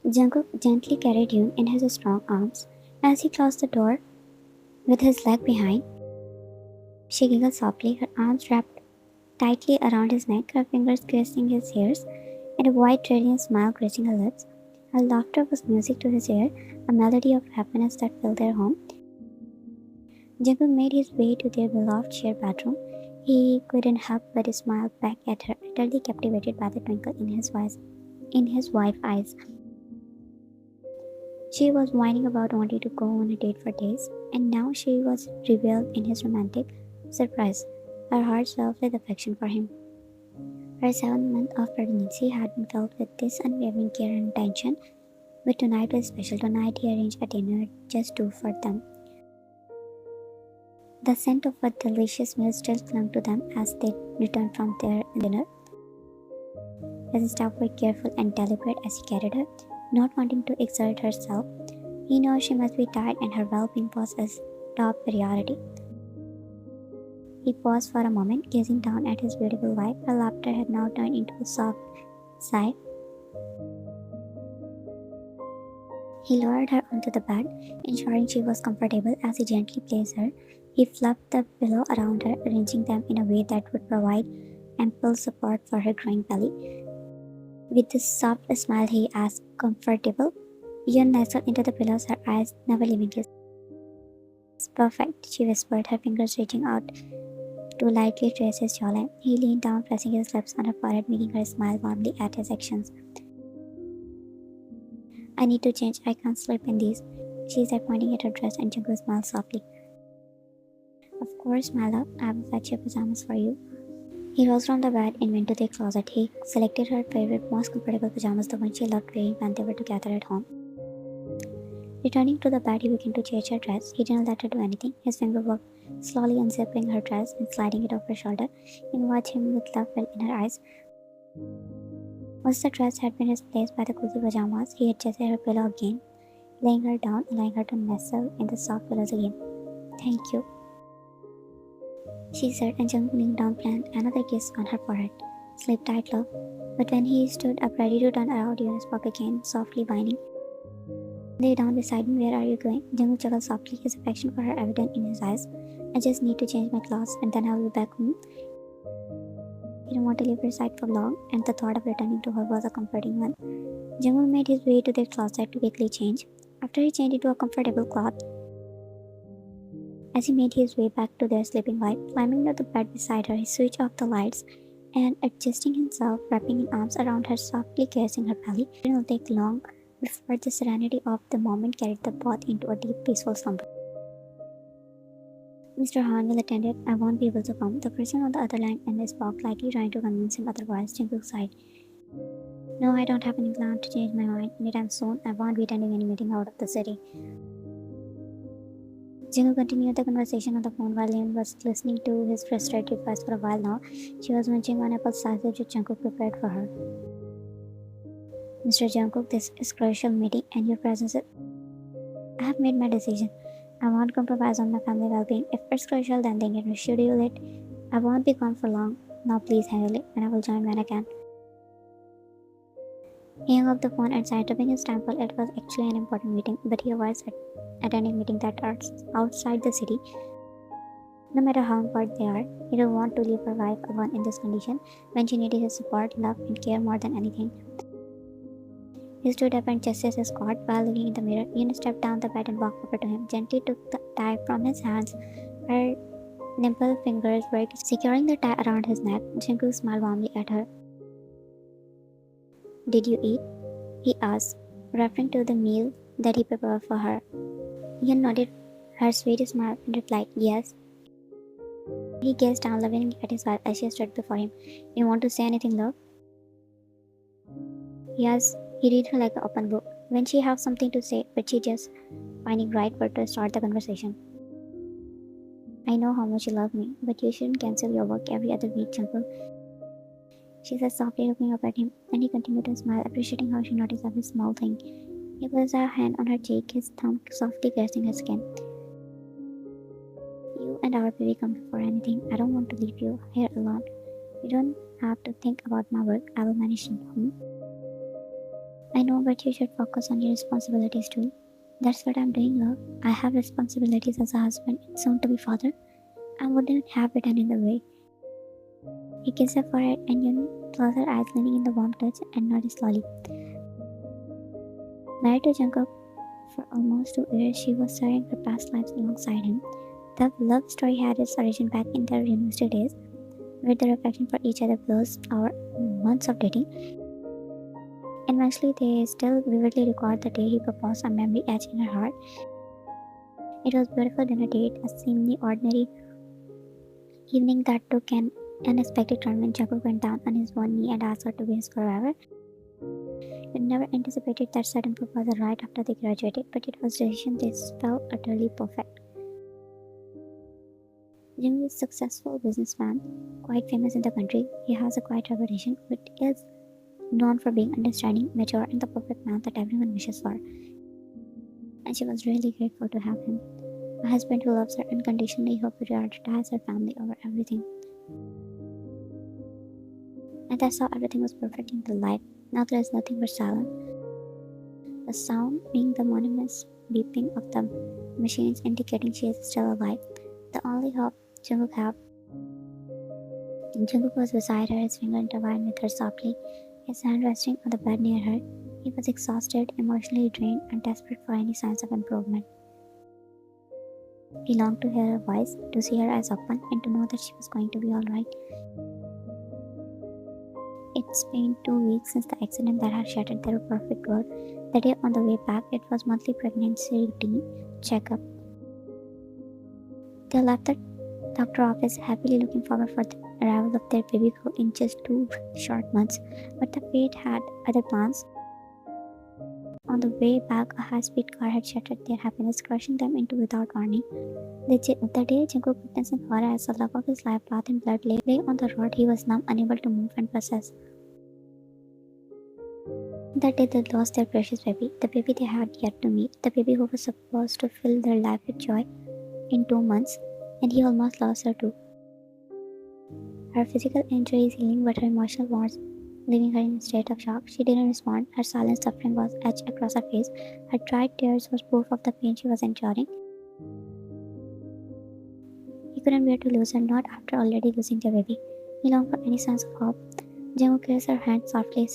Jungkook gently carried Yoon in his strong arms. As he closed the door with his leg behind, she giggled softly, her arms wrapped tightly around his neck, her fingers caressing his hairs, and a wide radiant smile gracing her lips. Her laughter was music to his ear, a melody of happiness that filled their home. Jungkook made his way to their beloved shared bedroom. He couldn't help but smile back at her, utterly captivated by the twinkle in his wife's eyes. She was whining about wanting to go on a date for days, and now she was revealed in his romantic surprise. Her heart swelled with affection for him. Her 7 month of pregnancy had been filled with this unwavering care and attention, but tonight was special. Tonight he arranged a dinner just two for them. The scent of a delicious meal still clung to them as they returned from their dinner. His steps were careful and deliberate as he carried her, not wanting to exert herself. He knew she must be tired and her well-being was his top priority. He paused for a moment, gazing down at his beautiful wife. Her laughter had now turned into a soft sigh. He lowered her onto the bed, ensuring she was comfortable as he gently placed her. He fluffed the pillow around her, arranging them in a way that would provide ample support for her growing belly. With a soft smile, he asked, "Comfortable?" Yun nestled into the pillows, her eyes never leaving his. "Perfect," she whispered, her fingers reaching out to lightly trace his jawline. He leaned down, pressing his lips on her forehead, making her smile warmly at his actions. "I need to change. I can't sleep in these," she said, pointing at her dress, and Jungkook smiled softly. "Of course, my love. I will fetch your pajamas for you." He rose from the bed and went to their closet. He selected her favorite, most comfortable pajamas, the ones she loved wearing when they were together at home. Returning to the bed, he began to change her dress. He didn't let her do anything. His finger worked, slowly unzipping her dress and sliding it over her shoulder, and watched him with love well in her eyes. Once the dress had been replaced by the cozy pajamas, he adjusted her pillow again, laying her down, allowing her to nestle in the soft pillows again. "Thank you," she said, and Jungkook kneeled down, planted another kiss on her forehead. "Sleep tight, love." But when he stood up ready to turn around, Eunice spoke again, softly whining. "Lay down beside me. Where are you going?" Jungkook chuckled softly, his affection for her evident in his eyes. "I just need to change my clothes, and then I will be back home." He didn't want to leave her side for long, and the thought of returning to her was a comforting one. Jungkook made his way to their closet to quickly change. After he changed into a comfortable cloth, as he made his way back to their sleeping wife, climbing to the bed beside her, he switched off the lights and adjusting himself, wrapping his arms around her, softly caressing her belly. It didn't take long before the serenity of the moment carried the both into a deep, peaceful slumber. "Mr. Han will attend it. I won't be able to come." The person on the other line and spoke, likely trying to convince him otherwise. Jungkook sighed. "No, I don't have any plan to change my mind anytime soon. I won't be attending any meeting out of the city." Jingu continued the conversation on the phone while Leon was listening to his frustrated voice for a while now. She was munching on apple sausage which Jungkook prepared for her. "Mr. Jungkook, this is crucial meeting and your presence is... I have made my decision. I won't compromise on my family well-being. If it's crucial, then they can reschedule it. I won't be gone for long. Now please handle it, and I will join when I can." He hung up the phone and sighed, rubbing his temple. It was actually an important meeting, but he avoids attending meetings that are outside the city. No matter how important they are, he didn't want to leave her wife alone in this condition when she needed his support, love, and care more than anything. He stood up and adjusted his coat while looking in the mirror. Ian stepped down the bed and walked over to him, gently took the tie from his hands. Her nimble fingers were securing the tie around his neck. Jungkook smiled warmly at her. "Did you eat?" he asked, referring to the meal that he prepared for her. Ian nodded her sweet smile and replied, "Yes." He gazed down, loving at his wife as she stood before him. "You want to say anything, love?" Yes, he read her like an open book. When she had something to say, but she just finding right word to start the conversation. "I know how much you love me, but you shouldn't cancel your work every other week, Jungkook," she said softly, looking up at him, and he continued to smile, appreciating how she noticed every small thing. He placed a hand on her cheek, his thumb softly caressing her skin. "You and our baby come before anything. I don't want to leave you here alone. You don't have to think about my work. I will manage it. I know, but you should focus on your responsibilities too. That's what I'm doing, love. I have responsibilities as a husband and soon to be father. I wouldn't have it any other way. He kissed her forehead and closed her eyes, leaning in the warm touch and nodded slowly. Married to Jungkook for almost 2 years, she was sharing her past lives alongside him. The love story had its origin back in their university days, where the affection for each other blows our months of dating. Eventually, they still vividly recall the day he proposed, a memory etched in her heart. It was beautiful dinner date, a seemingly ordinary evening that took an unexpected turn when Jungkook went down on his one knee and asked her to be his forever. We never anticipated that sudden proposal right after they graduated, but it was a decision they felt utterly perfect. Jimmy is a successful businessman, quite famous in the country. He has a quiet reputation, but is known for being understanding, mature, and the perfect man that everyone wishes for. And she was really grateful to have him. A husband who loves her unconditionally, who prioritizes her family over everything. And that's how everything was perfect in their life. Now there is nothing but silence. The sound being the monotonous beeping of the machines indicating she is still alive. The only hope Jungkook had. Jungkook was beside her, his finger intertwined with her softly, his hand resting on the bed near her. He was exhausted, emotionally drained, and desperate for any signs of improvement. He longed to hear her voice, to see her eyes open, and to know that she was going to be alright. It's been 2 weeks since the accident that had shattered their perfect world. The day on the way back, it was monthly pregnancy routine checkup. They left the doctor office happily looking forward for the arrival of their baby girl in just 2 short months. But the fate had other plans. On the way back, a high-speed car had shattered their happiness, crushing them into without warning. The day Jungkook witnessed him for as the love of his life, bathed in blood, lay on the road, he was numb, unable to move and process. That day they lost their precious baby, the baby they had yet to meet, the baby who was supposed to fill their life with joy in 2 months, and he almost lost her too. Her physical injury is healing, but her emotional wounds leaving her in a state of shock. She didn't respond. Her silent suffering was etched across her face. Her dried tears was proof of the pain she was enduring. He couldn't bear to lose her, not after already losing their baby. He longed for any sense of hope. Jungkook kissed her hand softly,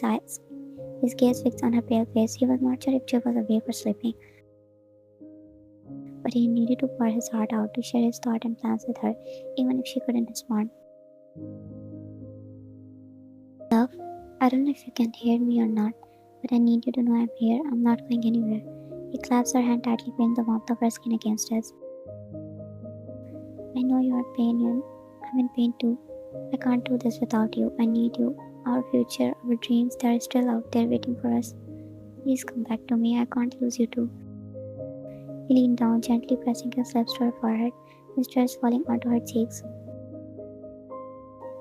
his gaze fixed on her pale face. He was not sure if Jay was awake or sleeping, but he needed to pour his heart out, to share his thoughts and plans with her, even if she couldn't respond. Love, I don't know if you can hear me or not, but I need you to know I'm here. I'm not going anywhere. He clasped her hand tightly, feeling the warmth of her skin against his. I know you are in pain, I'm in pain too. I can't do this without you. I need you. Our future, our dreams, they are still out there waiting for us. Please come back to me. I can't lose you too. He leaned down, gently pressing his lips to her forehead, his tears falling onto her cheeks.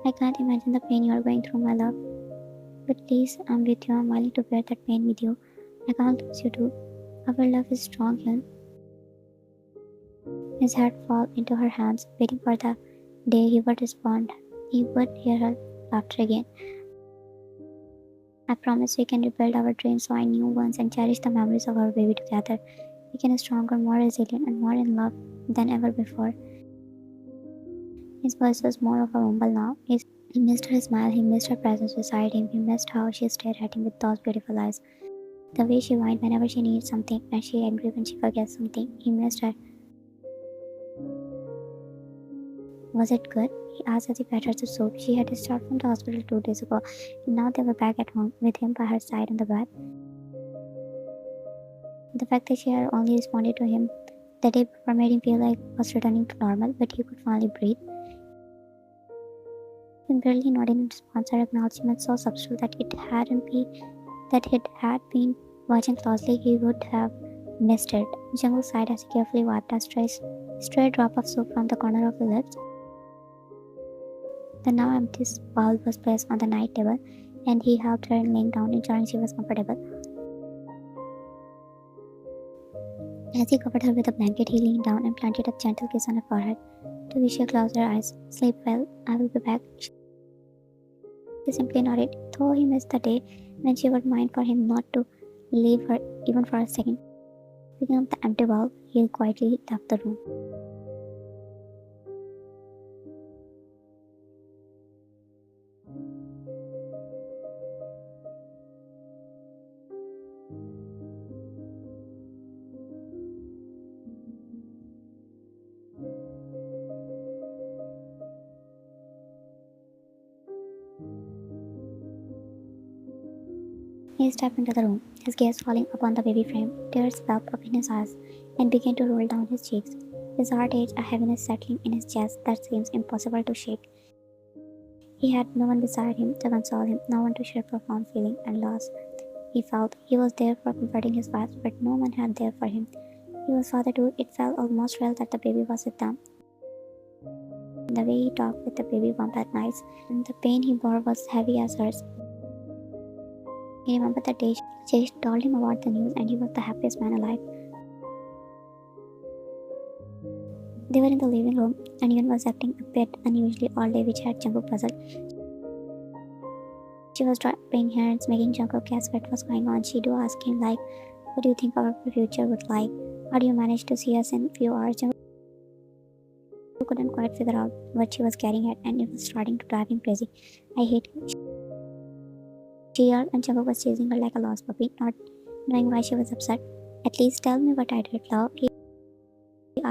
I can't imagine the pain you are going through, my love. But please, I'm with you. I'm willing to bear that pain with you. I can't lose you too. Our love is strong, Hyun. His head fell into her hands, waiting for the day he would respond. He would hear her laughter again. I promise we can rebuild our dreams, find new ones, and cherish the memories of our baby together. We can be stronger, more resilient, and more in love than ever before. His voice was more of a rumble now. He missed her smile, he missed her presence beside him, he missed how she stared at him with those beautiful eyes. The way she whined whenever she needs something, and she angry when she forgets something. He missed her. Was it good? He asked as he fed her the soup. She had discharged from the hospital 2 days ago, and now they were back at home, with him by her side on the bed. The fact that she had only responded to him the day before made him feel like he was returning to normal, but he could finally breathe. He barely nodded in response, her acknowledgement so subtle that it had been watching closely, he would have missed it. Jungkook sighed as he carefully wiped a stray drop of soup from the corner of his lips. The now empty bowl was placed on the night table, and he helped her in laying down, ensuring she was comfortable. As he covered her with a blanket, he leaned down and planted a gentle kiss on her forehead. To which she closed her eyes. Sleep well, I will be back. She simply nodded, though he missed the day when she would mind for him not to leave her even for a second. Picking up the empty ball, he quietly left the room. He stepped into the room, his gaze falling upon the baby frame. Tears welled up in his eyes and began to roll down his cheeks. His heart ached, a heaviness settling in his chest that seems impossible to shake. He had no one beside him to console him, no one to share profound feeling and loss. He felt he was there for comforting his wife, but no one had there for him. He was father too. It felt almost real that the baby was with them. The way he talked with the baby bump at nights, and the pain he bore was heavy as hers. He remembered the day she told him about the news, and he was the happiest man alive. They were in the living room, and Yun was acting a bit unusually all day, which had Jungkook puzzled. She was dropping hints, making Jungkook guess what was going on. She do ask him like, "What do you think our future would like? How do you manage to see us in a few hours?" Jungkook couldn't quite figure out what she was getting at, and it was starting to drive him crazy. "I hate you," she yelled, and Jungkook was chasing her like a lost puppy, not knowing why she was upset. "At least tell me what I did, love," he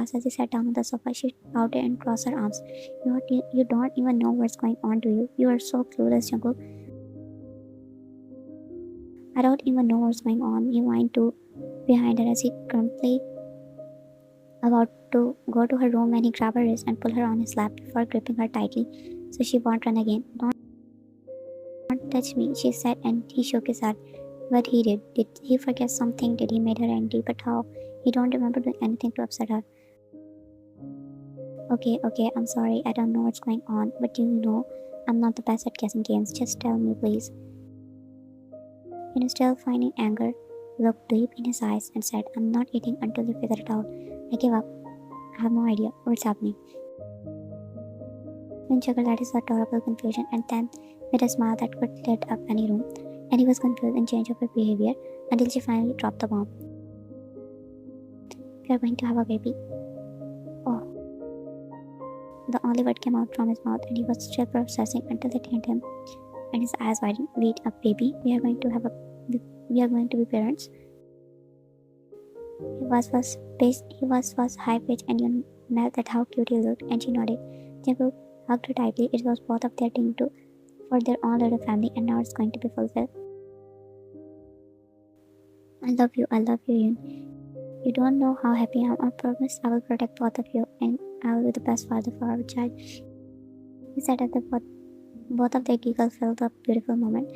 asked as he sat down on the sofa. She pouted and crossed her arms. You don't even know what's going on, do you? You are so clueless, Jungkook." "I don't even know what's going on," he whined to behind her as he grumpily about to go to her room when he grabbed her wrist and pulled her on his lap before gripping her tightly so she won't run again. "Don't touch me," she said, and he shook his head. What he did. Did he forget something? Did he made her angry? But how? He don't remember doing anything to upset her. Okay, I'm sorry. I don't know what's going on, but you know, I'm not the best at guessing games. Just tell me, please. Still finding anger, looked deep in his eyes and said, "I'm not eating until you figure it out. I give up. I have no idea what's happening." Min chuckled at his adorable confusion and then made a smile that could lit up any room, and he was confused and changed of her behavior until she finally dropped the bomb. "We are going to have a baby." Oh, the only word came out from his mouth, and he was still processing until it hit him, and his eyes widened. "Wait, a baby? We are going to be parents?" He was high pitched, and you knelt at how cute he looked, and she nodded. Jungkook hugged her tightly. It was both of their dream too, for their own little family, and now it's going to be fulfilled. I love you, Yun. You don't know how happy I am. I promise I will protect both of you, and I will be the best father for our child. He said at the both of their giggles filled a beautiful moment.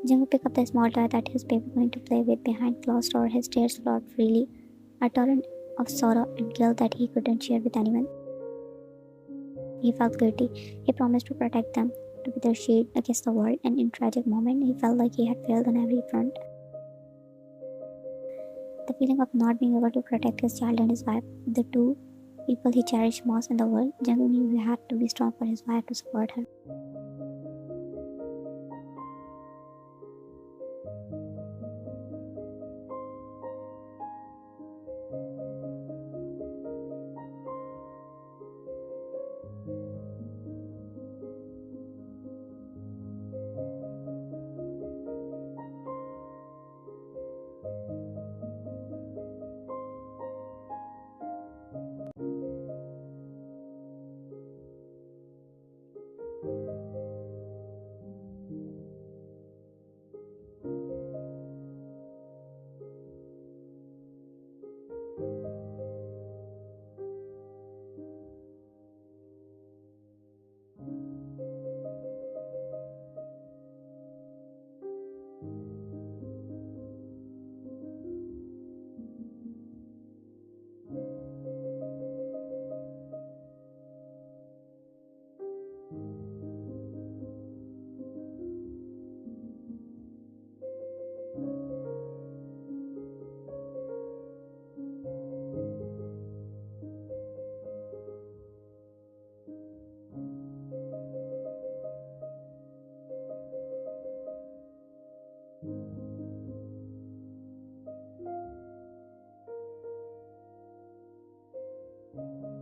Jungkook picked up the small toy that his baby was going to play with behind closed door. His tears flowed freely, a torrent of sorrow and guilt that he couldn't share with anyone. He felt guilty. He promised to protect them, to be their shield against the world, and in tragic moment, he felt like he had failed on every front. The feeling of not being able to protect his child and his wife, the two people he cherished most in the world, Jungkook knew he had to be strong for his wife to support her. you.